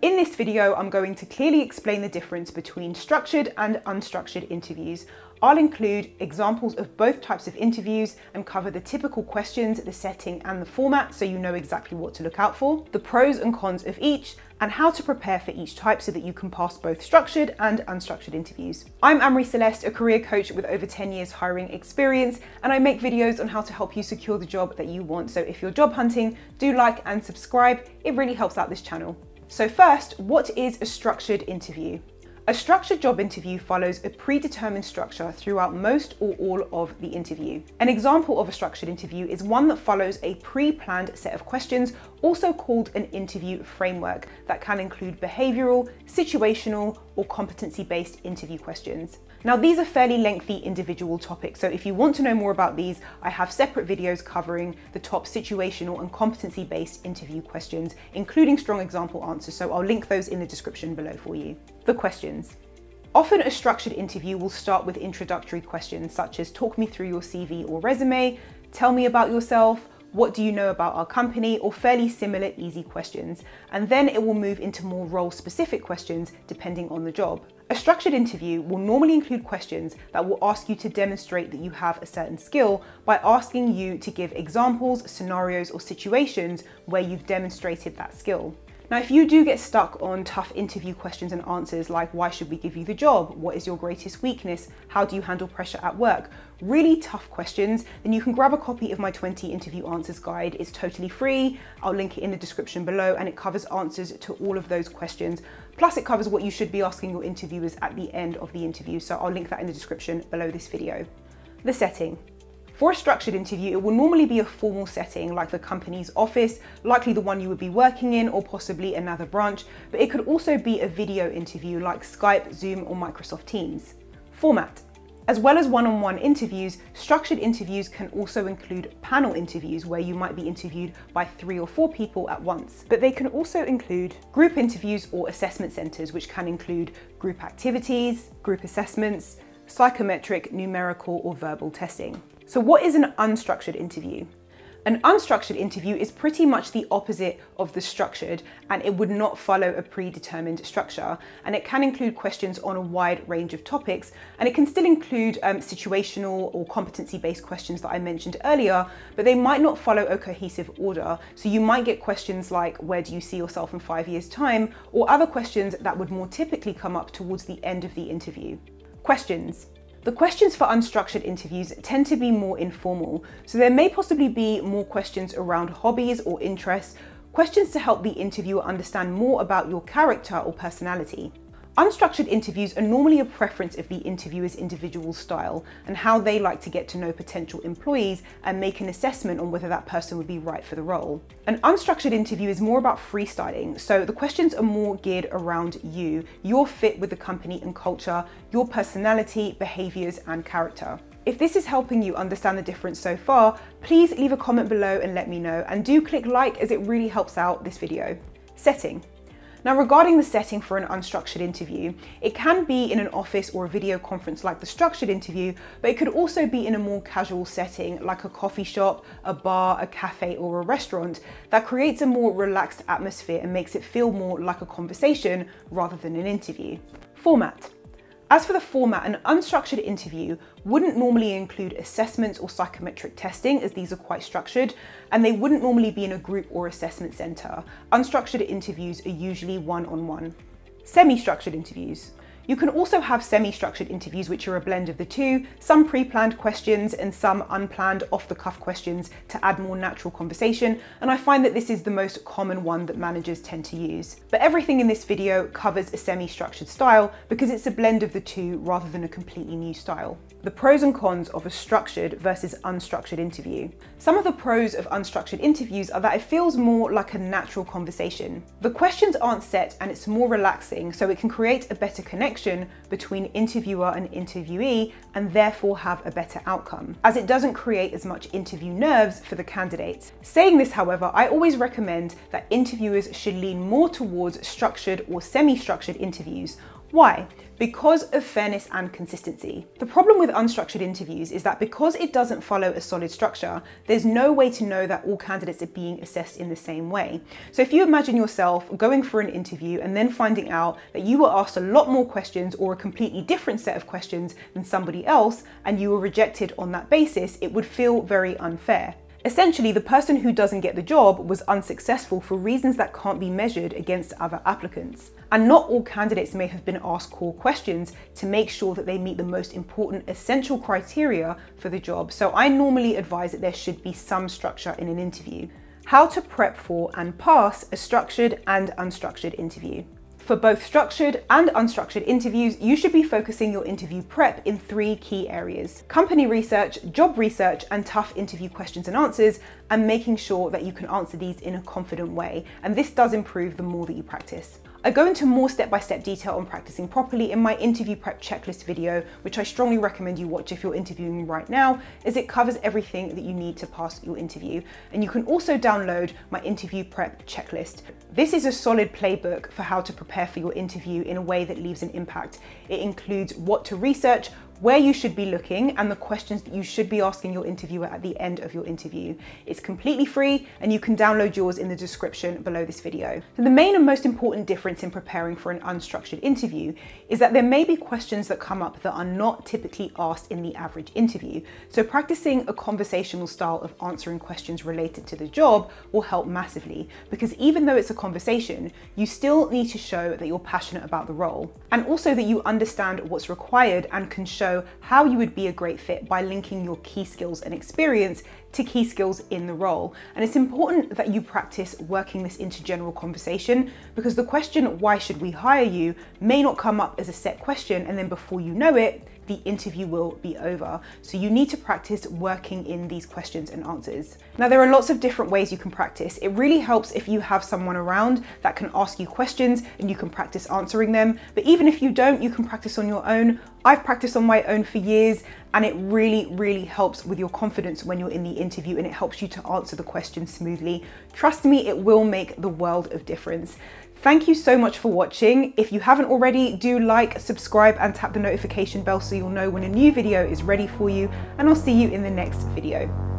In this video, I'm going to clearly explain the difference between structured and unstructured interviews. I'll include examples of both types of interviews and cover the typical questions, the setting and the format so you know exactly what to look out for, the pros and cons of each, and how to prepare for each type so that you can pass both structured and unstructured interviews. I'm Amri Celeste, a career coach with over 10 years hiring experience, and I make videos on how to help you secure the job that you want. So if you're job hunting, do like and subscribe. It really helps out this channel. So first, what is a structured interview? A structured job interview follows a predetermined structure throughout most or all of the interview. An example of a structured interview is one that follows a pre-planned set of questions, also called an interview framework, that can include behavioural, situational, or competency-based interview questions. Now, these are fairly lengthy individual topics, so if you want to know more about these, I have separate videos covering the top situational and competency-based interview questions, including strong example answers, so I'll link those in the description below for you. The questions. Often a structured interview will start with introductory questions such as talk me through your CV or resume, tell me about yourself, what do you know about our company, or fairly similar easy questions. And then it will move into more role-specific questions depending on the job. A structured interview will normally include questions that will ask you to demonstrate that you have a certain skill by asking you to give examples, scenarios, or situations where you've demonstrated that skill. Now, if you do get stuck on tough interview questions and answers like why should we give you the job, what is your greatest weakness, how do you handle pressure at work, really tough questions, then you can grab a copy of my 20 interview answers guide. It's totally free. I'll link it in the description below, and it covers answers to all of those questions. Plus it covers what you should be asking your interviewers at the end of the interview. So I'll link that in the description below this video. The setting. For a structured interview, it will normally be a formal setting like the company's office, likely the one you would be working in, or possibly another branch, but it could also be a video interview like Skype, Zoom, or Microsoft Teams. Format. As well as one-on-one interviews, structured interviews can also include panel interviews where you might be interviewed by 3 or 4 people at once. But they can also include group interviews or assessment centers, which can include group activities, group assessments, psychometric, numerical, or verbal testing. So what is an unstructured interview? An unstructured interview is pretty much the opposite of the structured, and it would not follow a predetermined structure. And it can include questions on a wide range of topics, and it can still include situational or competency-based questions that I mentioned earlier, but they might not follow a cohesive order. So you might get questions like, where do you see yourself in 5 years' time? Or other questions that would more typically come up towards the end of the interview. Questions. The questions for unstructured interviews tend to be more informal, so there may possibly be more questions around hobbies or interests, questions to help the interviewer understand more about your character or personality. Unstructured interviews are normally a preference of the interviewer's individual style and how they like to get to know potential employees and make an assessment on whether that person would be right for the role. An unstructured interview is more about freestyling, so the questions are more geared around you, your fit with the company and culture, your personality, behaviors, and character. If this is helping you understand the difference so far, please leave a comment below and let me know, and do click like as it really helps out this video. Setting. Now, regarding the setting for an unstructured interview, it can be in an office or a video conference like the structured interview, but it could also be in a more casual setting like a coffee shop, a bar, a cafe, or a restaurant that creates a more relaxed atmosphere and makes it feel more like a conversation rather than an interview. Format. As for the format, an unstructured interview wouldn't normally include assessments or psychometric testing, as these are quite structured, and they wouldn't normally be in a group or assessment center. Unstructured interviews are usually one-on-one. Semi-structured interviews. You can also have semi-structured interviews, which are a blend of the two, some pre-planned questions and some unplanned off-the-cuff questions to add more natural conversation, and I find that this is the most common one that managers tend to use. But everything in this video covers a semi-structured style because it's a blend of the two rather than a completely new style. The pros and cons of a structured versus unstructured interview. Some of the pros of unstructured interviews are that it feels more like a natural conversation. The questions aren't set and it's more relaxing, so it can create a better connection between interviewer and interviewee and therefore have a better outcome, as it doesn't create as much interview nerves for the candidates. Saying this, however, I always recommend that interviewers should lean more towards structured or semi-structured interviews. Why? Because of fairness and consistency. The problem with unstructured interviews is that because it doesn't follow a solid structure, there's no way to know that all candidates are being assessed in the same way. So if you imagine yourself going for an interview and then finding out that you were asked a lot more questions or a completely different set of questions than somebody else, and you were rejected on that basis, it would feel very unfair. Essentially, the person who doesn't get the job was unsuccessful for reasons that can't be measured against other applicants. And not all candidates may have been asked core questions to make sure that they meet the most important essential criteria for the job. So I normally advise that there should be some structure in an interview. How to prep for and pass a structured and unstructured interview. For both structured and unstructured interviews, you should be focusing your interview prep in 3 key areas: company research, job research, and tough interview questions and answers, and making sure that you can answer these in a confident way. And this does improve the more that you practice. I go into more step-by-step detail on practicing properly in my interview prep checklist video, which I strongly recommend you watch if you're interviewing right now, as it covers everything that you need to pass your interview. And you can also download my interview prep checklist. This is a solid playbook for how to prepare for your interview in a way that leaves an impact. It includes what to research, where you should be looking, and the questions that you should be asking your interviewer at the end of your interview. It's completely free, and you can download yours in the description below this video. So the main and most important difference in preparing for an unstructured interview is that there may be questions that come up that are not typically asked in the average interview. So practicing a conversational style of answering questions related to the job will help massively, because even though it's a conversation, you still need to show that you're passionate about the role, and also that you understand what's required and can show how you would be a great fit by linking your key skills and experience to key skills in the role. And it's important that you practice working this into general conversation, because the question, why should we hire you, may not come up as a set question, and then before you know it, the interview will be over. So you need to practice working in these questions and answers. Now, there are lots of different ways you can practice. It really helps if you have someone around that can ask you questions and you can practice answering them. But even if you don't, you can practice on your own. I've practiced on my own for years, and it really, really helps with your confidence when you're in the interview, and it helps you to answer the question smoothly. Trust me, it will make the world of difference. Thank you so much for watching. If you haven't already, do like, subscribe, and tap the notification bell so you'll know when a new video is ready for you, and I'll see you in the next video.